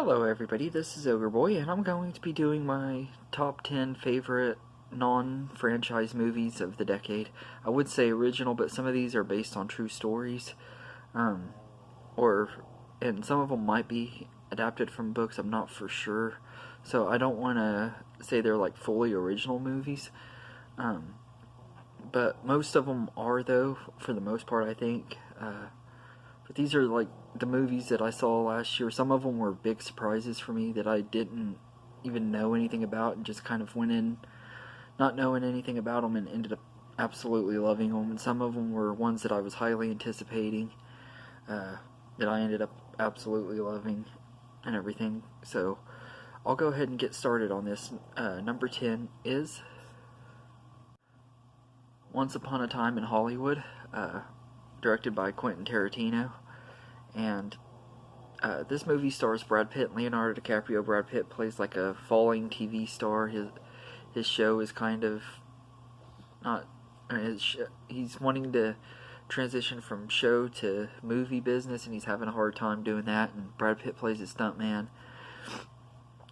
Hello everybody, this is Ogre Boy, and I'm going to be doing my top 10 favorite non-franchise movies of the decade. I would say original, but some of these are based on true stories. And some of them might be adapted from books, I'm not for sure. So I don't want to say they're like fully original movies. But most of them are, though, for the most part, I think. But these are like the movies that I saw last year. Some of them were big surprises for me that I didn't even know anything about, and just kind of went in not knowing anything about them and ended up absolutely loving them. And some of them were ones that I was highly anticipating that I ended up absolutely loving and everything. So I'll go ahead and get started on this. Number 10 is Once Upon a Time in Hollywood, directed by Quentin Tarantino. And this movie stars Brad Pitt and Leonardo DiCaprio. Brad Pitt plays like a falling TV star. His show is kind of not. He's wanting to transition from show to movie business, and he's having a hard time doing that. And Brad Pitt plays a stuntman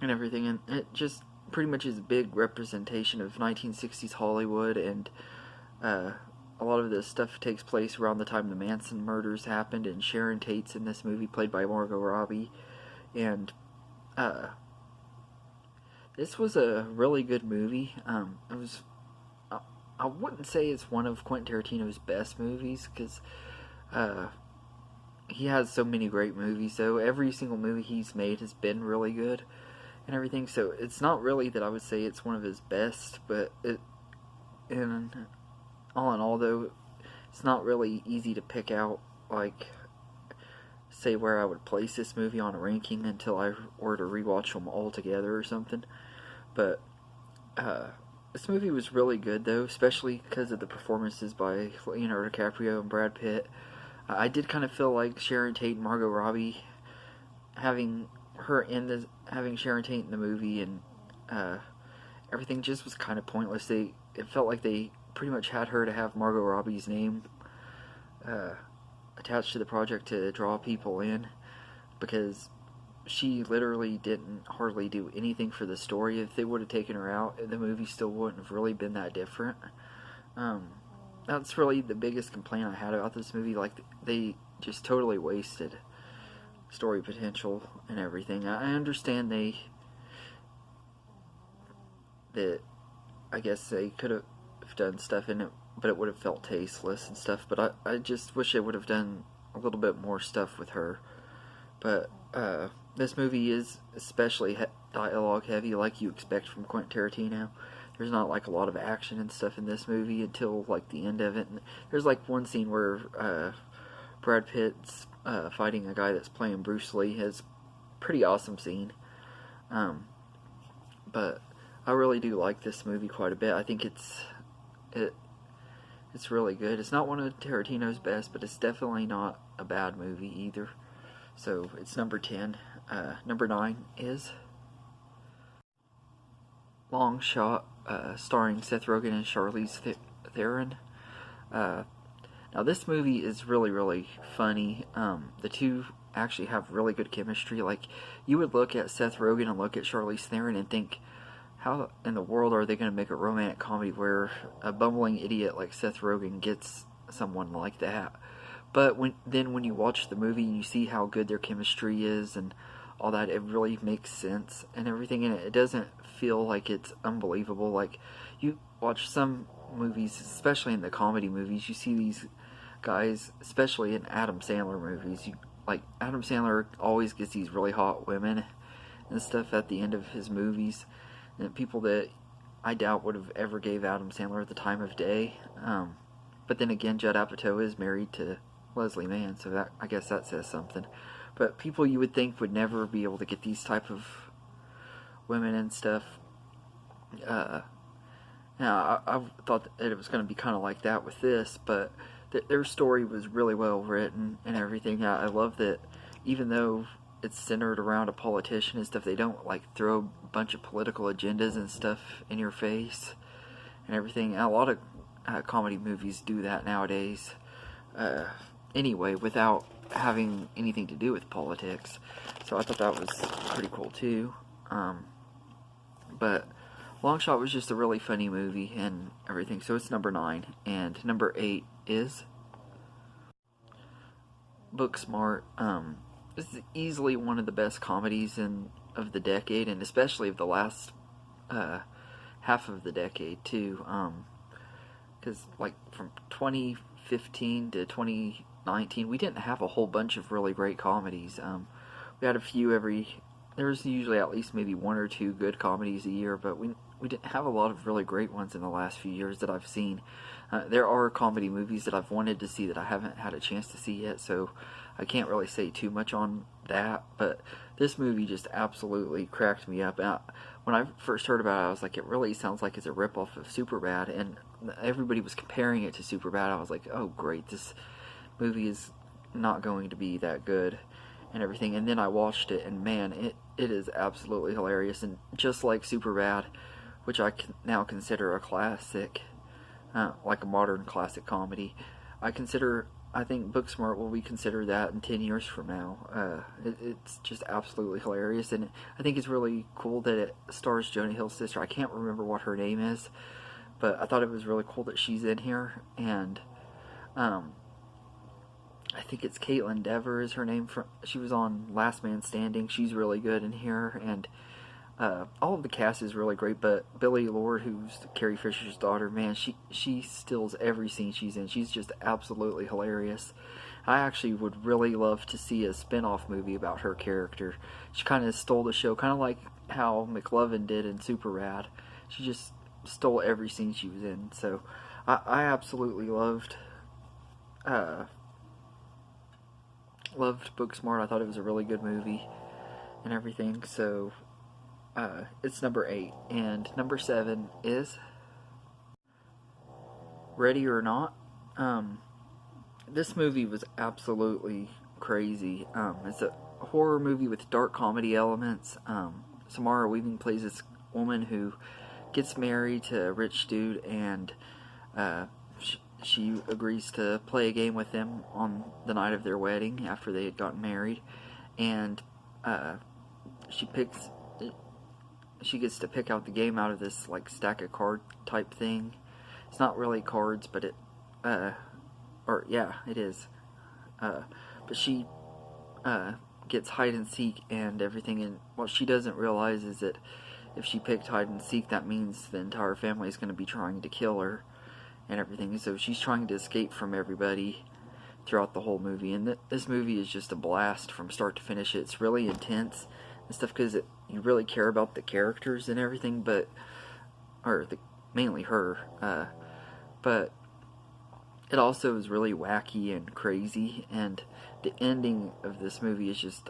and everything. And it just pretty much is a big representation of 1960s Hollywood. And a lot of this stuff takes place around the time the Manson murders happened, and Sharon Tate's in this movie, played by Margot Robbie. And this was a really good movie. It was. I wouldn't say it's one of Quentin Tarantino's best movies, because he has so many great movies. So every single movie he's made has been really good and everything. So it's not really that I would say it's one of his best, but all in all, though, it's not really easy to pick out, like, say where I would place this movie on a ranking until I were to rewatch them all together or something. But this movie was really good, though, especially because of the performances by Leonardo DiCaprio and Brad Pitt. I did kind of feel like Sharon Tate and Margot Robbie, having Sharon Tate in the movie and everything just was kind of pointless. It felt like they pretty much had her to have Margot Robbie's name attached to the project to draw people in, because she literally didn't hardly do anything for the story. If they would have taken her out, the movie still wouldn't have really been that different. That's really the biggest complaint I had about this movie. Like, they just totally wasted story potential and everything. I understand that I guess they could have done stuff in it, but it would have felt tasteless and stuff. But I just wish they would have done a little bit more stuff with her. But this movie is especially dialogue heavy, like you expect from Quentin Tarantino. There's not like a lot of action and stuff in this movie until like the end of it. And there's like one scene where Brad Pitt's fighting a guy that's playing Bruce Lee. It's a pretty awesome scene. But I really do like this movie quite a bit. I think it's really good. It's not one of Tarantino's best, but it's definitely not a bad movie either. So it's number 10. Number 9 is Longshot, starring Seth Rogen and Charlize Theron. Now this movie is really, really funny. The two actually have really good chemistry. Like, you would look at Seth Rogen and look at Charlize Theron and think, how in the world are they going to make a romantic comedy where a bumbling idiot like Seth Rogen gets someone like that? But when you watch the movie and you see how good their chemistry is and all that, it really makes sense and everything. And it doesn't feel like it's unbelievable. Like, you watch some movies, especially in the comedy movies, you see these guys, especially in Adam Sandler movies. Adam Sandler always gets these really hot women and stuff at the end of his movies. And people that I doubt would have ever gave Adam Sandler the time of day. But then again, Judd Apatow is married to Leslie Mann, so I guess that says something. But people you would think would never be able to get these type of women and stuff. Now, I thought that it was going to be kind of like that with this, but their story was really well written and everything. I love that even though it's centered around a politician and stuff, they don't like throw a bunch of political agendas and stuff in your face and everything. And a lot of comedy movies do that nowadays. Anyway, without having anything to do with politics. So I thought that was pretty cool too. But Longshot was just a really funny movie and everything. So it's number 9. And number 8 is Booksmart. This is easily one of the best comedies of the decade, and especially of the last half of the decade too. Because like from 2015 to 2019, we didn't have a whole bunch of really great comedies. We had a few there was usually at least maybe 1 or 2 good comedies a year, but we didn't have a lot of really great ones in the last few years that I've seen. There are comedy movies that I've wanted to see that I haven't had a chance to see yet, so I can't really say too much on that, but this movie just absolutely cracked me up. When I first heard about it, I was like, it really sounds like it's a ripoff of Superbad, and everybody was comparing it to Superbad. I was like, oh great, this movie is not going to be that good and everything. And then I watched it, and man, it is absolutely hilarious, and just like Superbad, which I can now consider a classic, like a modern classic comedy, I think Booksmart will be considered that in 10 years from now. It's just absolutely hilarious, and I think it's really cool that it stars Jonah Hill's sister. I can't remember what her name is, but I thought it was really cool that she's in here, and I think it's Caitlin Dever is her name. She was on Last Man Standing. She's really good in here, and all of the cast is really great, but Billie Lourd, who's Carrie Fisher's daughter, man, she steals every scene she's in. She's just absolutely hilarious. I actually would really love to see a spin-off movie about her character. She kind of stole the show, kind of like how McLovin did in Superbad. She just stole every scene she was in. So I absolutely loved Booksmart. I thought it was a really good movie and everything. So it's number 8, and number 7 is Ready or Not. This movie was absolutely crazy. It's a horror movie with dark comedy elements. Samara Weaving plays this woman who gets married to a rich dude, and she agrees to play a game with him on the night of their wedding after they had gotten married, and she gets to pick out the game out of this like stack of card type thing. It's not really cards, but it is. But she gets hide and seek and everything, and what she doesn't realize is that if she picked hide and seek, that means the entire family is going to be trying to kill her and everything. So she's trying to escape from everybody throughout the whole movie, and this movie is just a blast from start to finish. It's really intense and stuff because you really care about the characters and everything, mainly her, but it also is really wacky and crazy, and the ending of this movie is just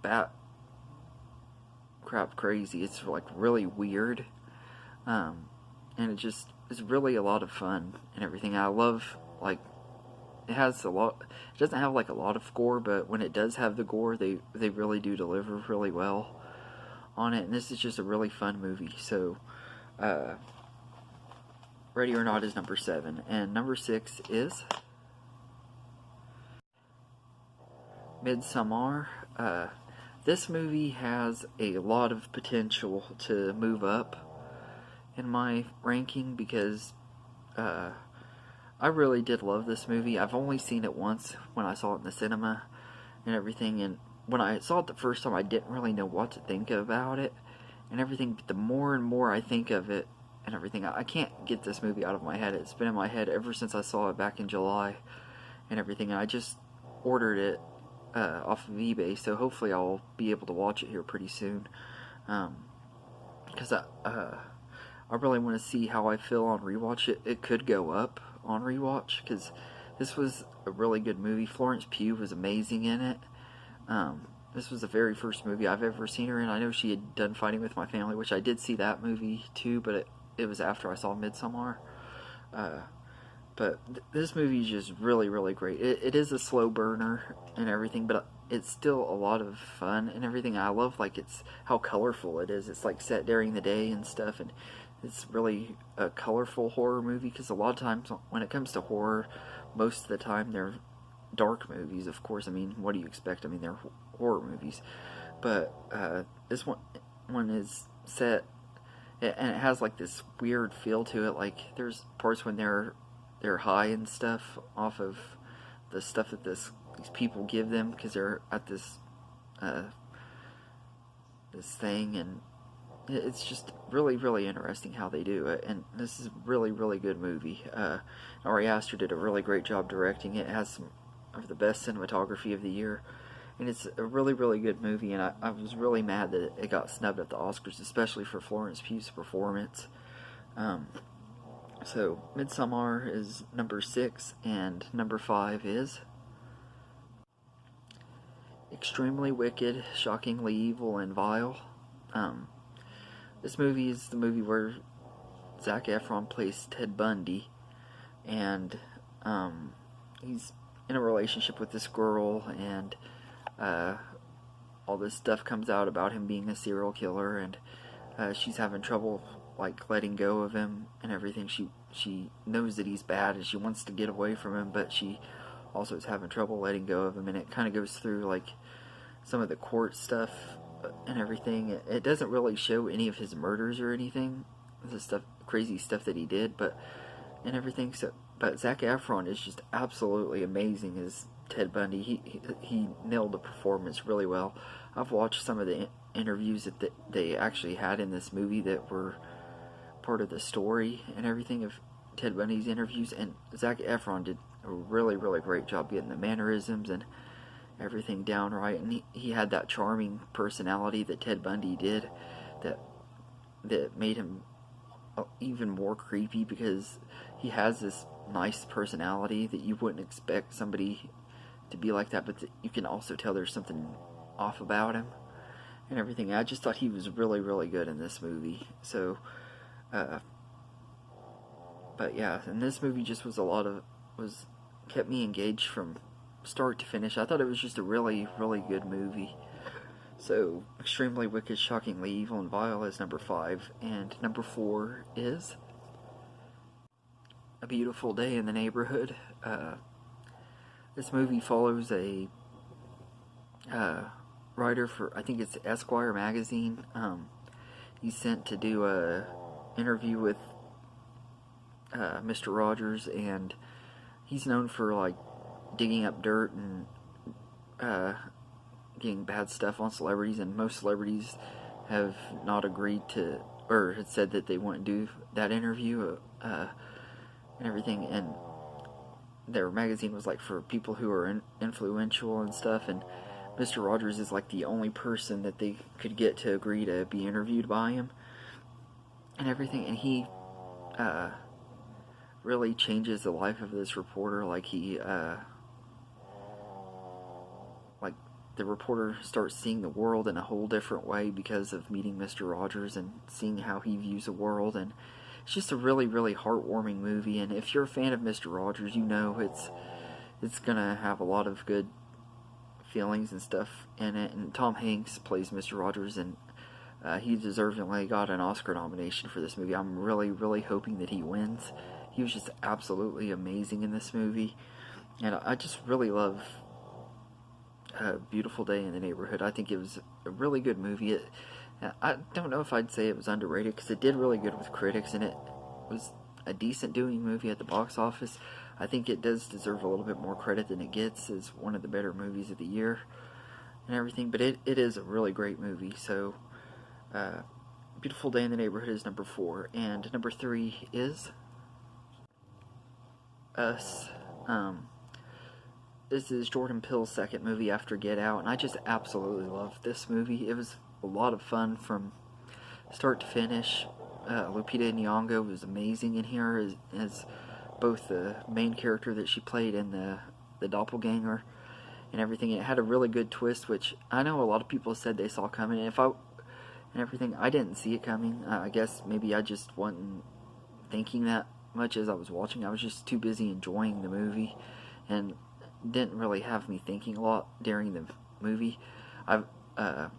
bat crap crazy. It's like really weird, and it just is really a lot of fun and everything. I love, like, it doesn't have like a lot of gore, but when it does have the gore, they really do deliver really well on it, and this is just a really fun movie. So Ready or Not is number 7, and number 6 is Midsummer. This movie has a lot of potential to move up in my ranking because I really did love this movie. I've only seen it once when I saw it in the cinema and everything, and when I saw it the first time, I didn't really know what to think about it and everything, but the more and more I think of it and everything, I can't get this movie out of my head. It's been in my head ever since I saw it back in July and everything, and I just ordered it off of eBay, so hopefully I'll be able to watch it here pretty soon, because I really want to see how I feel on rewatch. It could go up on rewatch because this was a really good movie. Florence Pugh was amazing in it. This was the very first movie I've ever seen her in. I know she had done Fighting With My Family, which I did see that movie too, but it was after I saw Midsummer. But this movie is just really, really great. It is a slow burner and everything, but it's still a lot of fun and everything. I love it's how colorful it is. It's like set during the day and stuff, and it's really a colorful horror movie, because a lot of times when it comes to horror, most of the time they're dark movies, of course. I mean, what do you expect? I mean, they're horror movies. But this one is set, and it has like this weird feel to it. Like there's parts when they're high and stuff off of the stuff that these people give them because they're at this this thing, and it's just really, really interesting how they do it. And this is a really, really good movie. Ari Aster did a really great job directing it. It has some of the best cinematography of the year. And it's a really, really good movie, and I was really mad that it got snubbed at the Oscars, especially for Florence Pugh's performance. So, Midsummer is number 6, and number 5 is Extremely Wicked, Shockingly Evil, and Vile. This movie is the movie where Zac Efron plays Ted Bundy, and he's in a relationship with this girl, and all this stuff comes out about him being a serial killer, and she's having trouble like letting go of him and everything. She knows that he's bad and she wants to get away from him, but she also is having trouble letting go of him, and it kind of goes through like some of the court stuff and everything. It doesn't really show any of his murders or anything, the stuff, crazy stuff that he did, but and everything. So, but Zac Efron is just absolutely amazing as Ted Bundy. He nailed the performance really well. I've watched some of the interviews that they actually had in this movie that were part of the story and everything of Ted Bundy's interviews, and Zac Efron did a really, really great job getting the mannerisms and everything down right, and he had that charming personality that Ted Bundy did that made him even more creepy, because he has this nice personality that you wouldn't expect somebody to be like that, but you can also tell there's something off about him and everything. I just thought he was really, really good in this movie. So, but yeah, and this movie just was kept me engaged from start to finish. I thought it was just a really, really good movie. So, Extremely Wicked, Shockingly Evil, and Vile is number 5, and number 4 is A Beautiful Day in the Neighborhood. This movie follows a writer for, I think it's Esquire magazine. He's sent to do a interview with Mr. Rogers, and he's known for like digging up dirt and getting bad stuff on celebrities, and most celebrities have not agreed to, or had said that they wouldn't do that interview and everything, and their magazine was like for people who are influential and stuff, and Mr. Rogers is like the only person that they could get to agree to be interviewed by him and everything, and he really changes the life of this reporter. Like the reporter starts seeing the world in a whole different way because of meeting Mr. Rogers and seeing how he views the world, and it's just a really, really heartwarming movie. And if you're a fan of Mr. Rogers, you know it's gonna have a lot of good feelings and stuff in it. And Tom Hanks plays Mr. Rogers, and he deservingly got an Oscar nomination for this movie. I'm really, really hoping that he wins. He was just absolutely amazing in this movie, and I just really love Beautiful Day in the Neighborhood. I think it was a really good movie. I don't know if I'd say it was underrated, because it did really good with critics, and it was a decent doing movie at the box office. I think it does deserve a little bit more credit than it gets as one of the better movies of the year and everything, but it is a really great movie. So Beautiful Day in the Neighborhood is number 4, and number 3 is Us. This is Jordan Peele's second movie after Get Out, and I just absolutely loved this movie. It was a lot of fun from start to finish. Lupita Nyong'o was amazing in here as both the main character that she played and the doppelganger and everything. And it had a really good twist, which I know a lot of people said they saw coming. And everything, I didn't see it coming. I guess maybe I just wasn't thinking that much as I was watching. I was just too busy enjoying the movie, and didn't really have me thinking a lot during the movie. I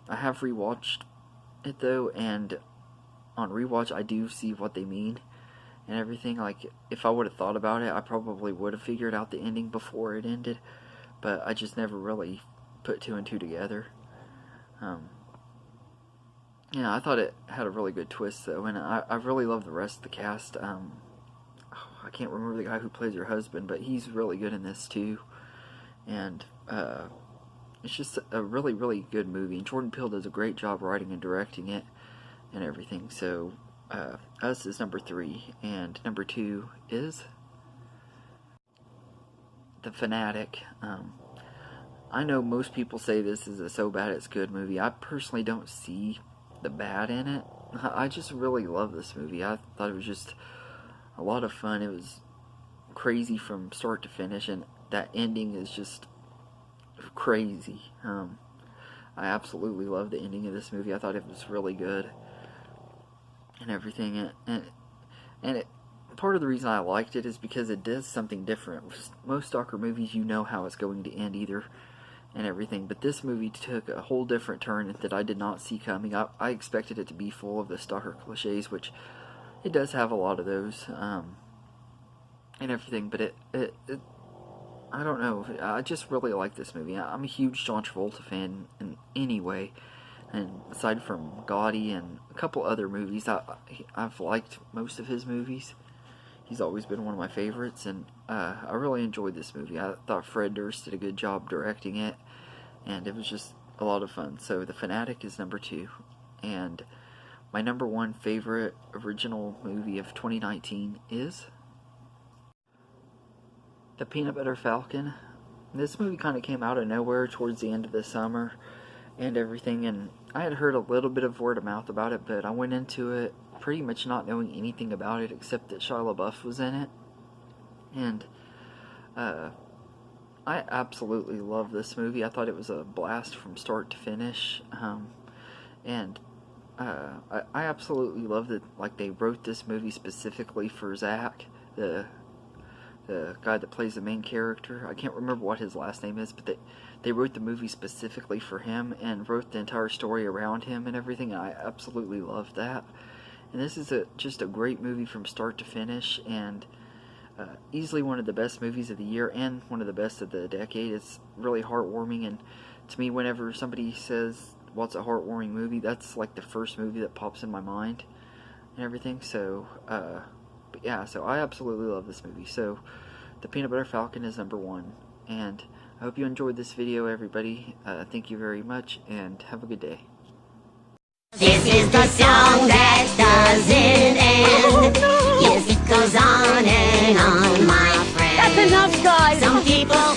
have rewatched it though, and on rewatch I do see what they mean and everything. Like, if I would have thought about it, I probably would have figured out the ending before it ended. but I just never really put two and two together. Yeah, I thought it had a really good twist though, and I really love the rest of the cast. I can't remember the guy who plays her husband, but he's really good in this too. And it's just a really, really good movie. And Jordan Peele does a great job writing and directing it and everything. So Us is number 3, and number 2 is The Fanatic. I know most people say this is a so bad it's good movie. I personally don't see the bad in it. I just really love this movie. I thought it was just a lot of fun. It was crazy from start to finish, and that ending is just crazy. I absolutely love the ending of this movie. I thought it was really good and everything, and part of the reason I liked it is because it does something different. Most stalker movies, you know how it's going to end either and everything, but this movie took a whole different turn that I did not see coming. I expected it to be full of the stalker cliches, which it does have a lot of those, and everything, but it I don't know, I just really like this movie. I'm a huge John Travolta fan in any way, and aside from Gotti and a couple other movies, I've liked most of his movies. He's always been one of my favorites, and I really enjoyed this movie. I thought Fred Durst did a good job directing it, and it was just a lot of fun. So The Fanatic is number 2, and my number 1 favorite original movie of 2019 is The Peanut Butter Falcon. This movie kind of came out of nowhere towards the end of the summer and everything, and I had heard a little bit of word of mouth about it, but I went into it pretty much not knowing anything about it except that Shia LaBeouf was in it, and I absolutely love this movie. I thought it was a blast from start to finish, and I absolutely love that, like, they wrote this movie specifically for Zach, the guy that plays the main character. I can't remember what his last name is, but they wrote the movie specifically for him and wrote the entire story around him and everything, and I absolutely loved that. And this is just a great movie from start to finish, and easily one of the best movies of the year and one of the best of the decade. It's really heartwarming, and to me, whenever somebody says, what's a heartwarming movie, that's like the first movie that pops in my mind and everything. So but yeah, so I absolutely love this movie. So The Peanut Butter Falcon is number 1, and I hope you enjoyed this video, everybody. Thank you very much, and have a good day. This is the song that doesn't end. Yes, it goes on and on, my friend. That's enough, guys. Some people